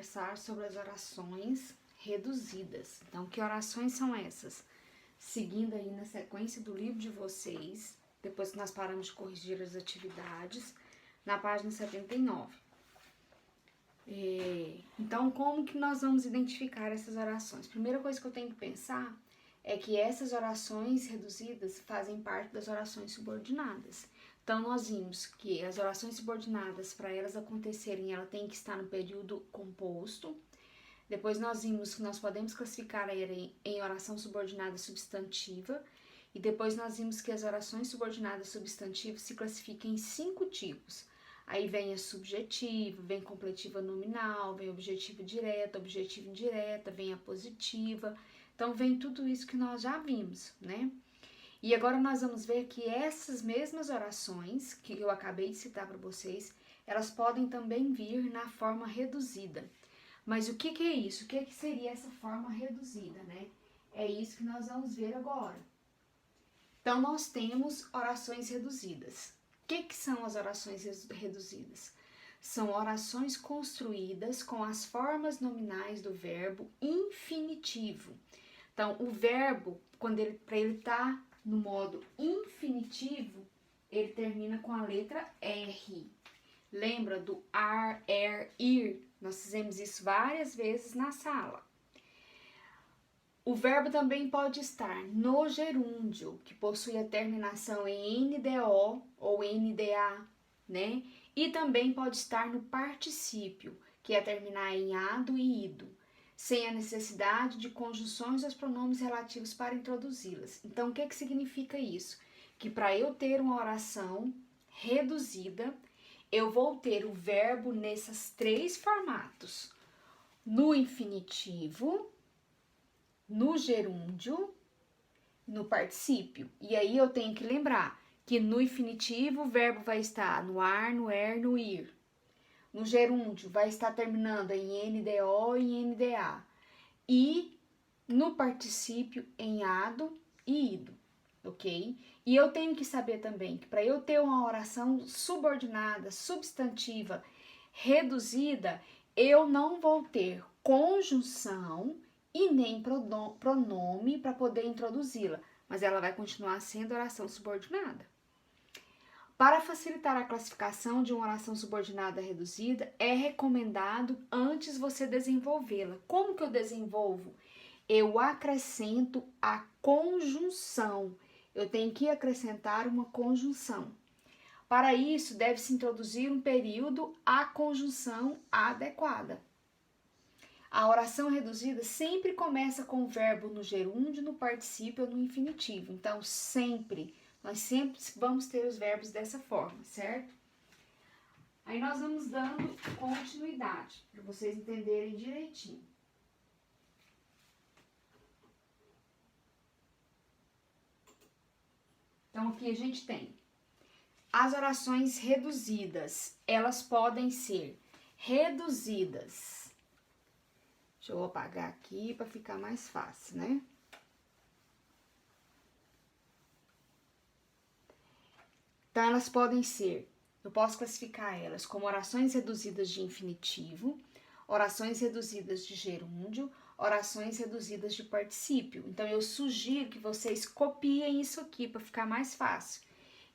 conversar sobre as orações reduzidas. Então, que orações são essas? Seguindo aí na sequência do livro de vocês, depois que nós paramos de corrigir as atividades, na página 79. Então, como que nós vamos identificar essas orações? Primeira coisa que eu tenho que pensar é que essas orações reduzidas fazem parte das orações subordinadas. Então, nós vimos que as orações subordinadas, para elas acontecerem, ela tem que estar no período composto. Depois, nós vimos que nós podemos classificar ela em oração subordinada substantiva. E depois, nós vimos que as orações subordinadas substantivas se classificam em 5 tipos. Aí vem a subjetiva, vem completiva nominal, vem objetiva direta, objetiva indireta, vem a positiva. Então, vem tudo isso que nós já vimos, né? E agora nós vamos ver que essas mesmas orações que eu acabei de citar para vocês, elas podem também vir na forma reduzida. Mas o que é isso? O que seria essa forma reduzida, né? É isso que nós vamos ver agora. Então, nós temos orações reduzidas. O que são as orações reduzidas? São orações construídas com as formas nominais do verbo infinitivo. Então, o verbo, para ele estar no modo infinitivo, ele termina com a letra R. Lembra do ar, ir? Nós fizemos isso várias vezes na sala. O verbo também pode estar no gerúndio, que possui a terminação em NDO ou NDA, né? E também pode estar no particípio, que é terminar em ado e ido, sem a necessidade de conjunções aos pronomes relativos para introduzi-las. Então, o que significa isso? Que para eu ter uma oração reduzida, eu vou ter o verbo nesses 3 formatos: no infinitivo, no gerúndio, no particípio. E aí eu tenho que lembrar que no infinitivo o verbo vai estar no ar, no no ir. No gerúndio vai estar terminando em NDO e em NDA. E no particípio em ado e ido, ok? E eu tenho que saber também que para eu ter uma oração subordinada, substantiva, reduzida, eu não vou ter conjunção e nem pronome para poder introduzi-la, mas ela vai continuar sendo oração subordinada. Para facilitar a classificação de uma oração subordinada reduzida, é recomendado antes você desenvolvê-la. Como que eu desenvolvo? Eu acrescento a conjunção. Eu tenho que acrescentar uma conjunção. Para isso, deve-se introduzir um período à conjunção adequada. A oração reduzida sempre começa com o verbo no gerúndio, no particípio ou no infinitivo. Então, nós sempre vamos ter os verbos dessa forma, certo? Aí nós vamos dando continuidade, para vocês entenderem direitinho. Então, aqui a gente tem as orações reduzidas. Elas podem ser reduzidas. Deixa eu apagar aqui para ficar mais fácil, né? Então, elas podem ser, eu posso classificar elas como orações reduzidas de infinitivo, orações reduzidas de gerúndio, orações reduzidas de particípio. Então, eu sugiro que vocês copiem isso aqui para ficar mais fácil.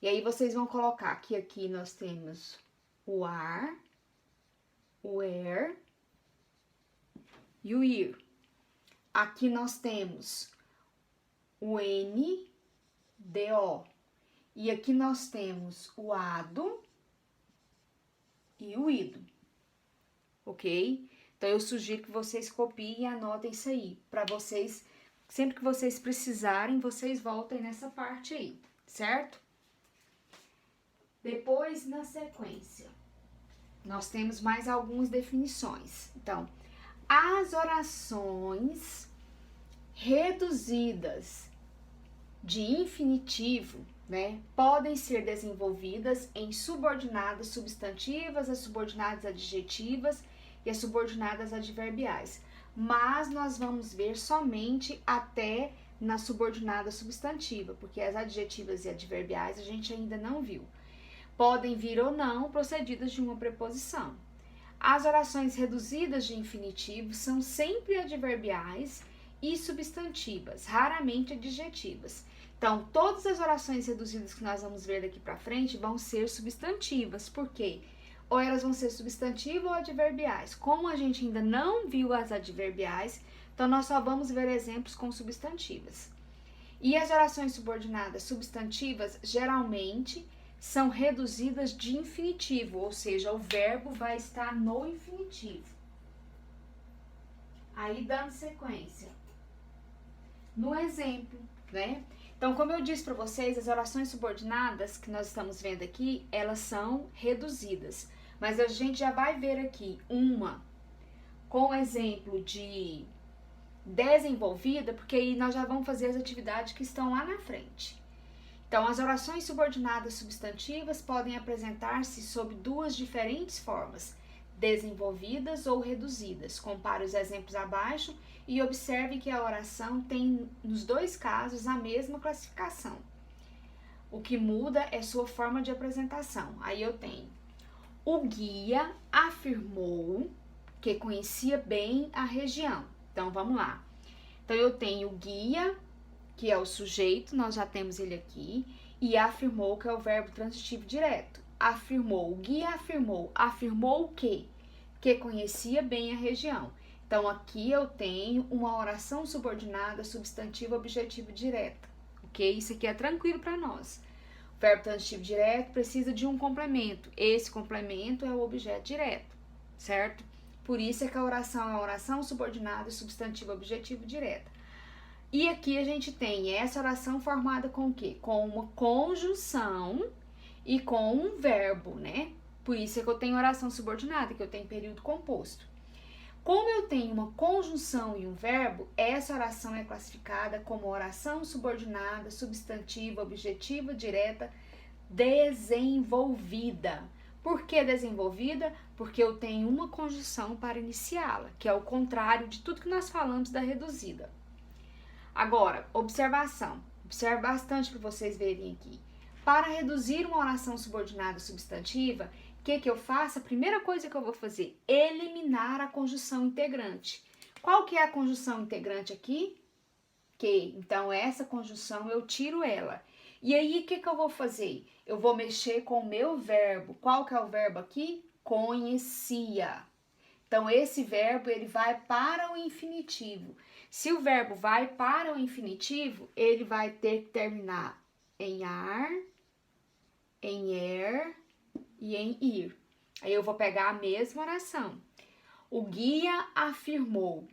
E aí, vocês vão colocar que aqui nós temos o ar, o e o ir. Aqui nós temos o NDO. E aqui nós temos o ado e o ido. Ok? Então, eu sugiro que vocês copiem e anotem isso aí. Para vocês, sempre que vocês precisarem, vocês voltem nessa parte aí, certo? Depois, na sequência, nós temos mais algumas definições. Então, as orações reduzidas de infinitivo, né, podem ser desenvolvidas em subordinadas substantivas, as subordinadas adjetivas e as subordinadas adverbiais. Mas nós vamos ver somente até na subordinada substantiva, porque as adjetivas e adverbiais a gente ainda não viu. Podem vir ou não procedidas de uma preposição. As orações reduzidas de infinitivo são sempre adverbiais e substantivas, raramente adjetivas. Então, todas as orações reduzidas que nós vamos ver daqui para frente vão ser substantivas. Por quê? Ou elas vão ser substantivas ou adverbiais. Como a gente ainda não viu as adverbiais, então nós só vamos ver exemplos com substantivas. E as orações subordinadas substantivas, geralmente, são reduzidas de infinitivo, ou seja, o verbo vai estar no infinitivo. Aí, dando sequência. No exemplo, né? Então, como eu disse para vocês, as orações subordinadas que nós estamos vendo aqui, elas são reduzidas. Mas a gente já vai ver aqui uma com exemplo de desenvolvida, porque aí nós já vamos fazer as atividades que estão lá na frente. Então, as orações subordinadas substantivas podem apresentar-se sob duas diferentes formas, desenvolvidas ou reduzidas. Compare os exemplos abaixo e observe que a oração tem, nos dois casos, a mesma classificação. O que muda é sua forma de apresentação. Aí eu tenho: o guia afirmou que conhecia bem a região. Então, vamos lá. Então, eu tenho o guia, que é o sujeito, nós já temos ele aqui, e afirmou, que é o verbo transitivo direto. Afirmou, o guia afirmou. Afirmou o quê? Que conhecia bem a região. Então, aqui eu tenho uma oração subordinada substantivo objetivo direta, ok? Isso aqui é tranquilo para nós. O verbo transitivo direto precisa de um complemento. Esse complemento é o objeto direto, certo? Por isso é que a oração é uma oração subordinada substantivo objetivo direta. E aqui a gente tem essa oração formada com o quê? Com uma conjunção e com um verbo, né? Por isso é que eu tenho oração subordinada, que eu tenho período composto. Como eu tenho uma conjunção e um verbo, essa oração é classificada como oração subordinada, substantiva, objetiva, direta, desenvolvida. Por que desenvolvida? Porque eu tenho uma conjunção para iniciá-la, que é o contrário de tudo que nós falamos da reduzida. Agora, observação. Observe bastante para vocês verem aqui. Para reduzir uma oração subordinada substantiva, o que eu faço? A primeira coisa que eu vou fazer, eliminar a conjunção integrante. Qual que é a conjunção integrante aqui? Que. Então, essa conjunção eu tiro ela. E aí, o que eu vou fazer? Eu vou mexer com o meu verbo. Qual que é o verbo aqui? Conhecia. Então, esse verbo, ele vai para o infinitivo. Se o verbo vai para o infinitivo, ele vai ter que terminar em ar, em er e em ir. Aí eu vou pegar a mesma oração. O guia afirmou,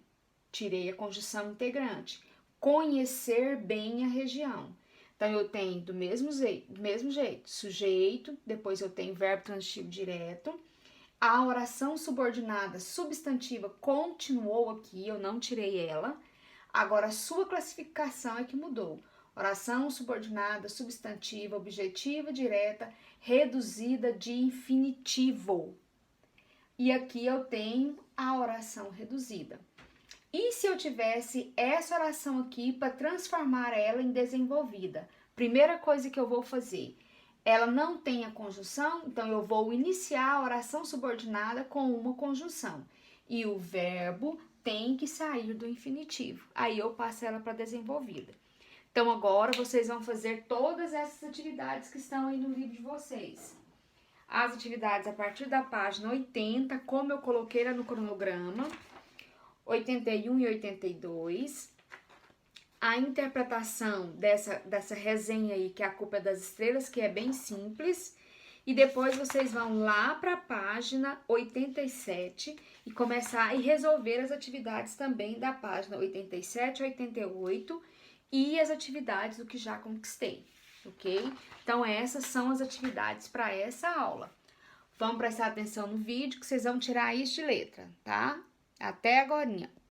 tirei a conjunção integrante, conhecer bem a região. Então, eu tenho do mesmo jeito, sujeito, depois eu tenho verbo transitivo direto. A oração subordinada substantiva continuou aqui, eu não tirei ela. Agora, a sua classificação é que mudou. Oração subordinada, substantiva, objetiva, direta, reduzida de infinitivo. E aqui eu tenho a oração reduzida. E se eu tivesse essa oração aqui para transformar ela em desenvolvida? Primeira coisa que eu vou fazer, ela não tem a conjunção, então eu vou iniciar a oração subordinada com uma conjunção. E o verbo tem que sair do infinitivo. Aí eu passo ela para desenvolvida. Então agora vocês vão fazer todas essas atividades que estão aí no livro de vocês. As atividades a partir da página 80, como eu coloquei lá no cronograma, 81 e 82. A interpretação dessa resenha aí, que é a Culpa das Estrelas, que é bem simples. E depois vocês vão lá para a página 87 e começar a resolver as atividades também da página 87 a 88 e as atividades do que já conquistei, ok? Então, essas são as atividades para essa aula. Vamos prestar atenção no vídeo que vocês vão tirar isso de letra, tá? Até agorinha.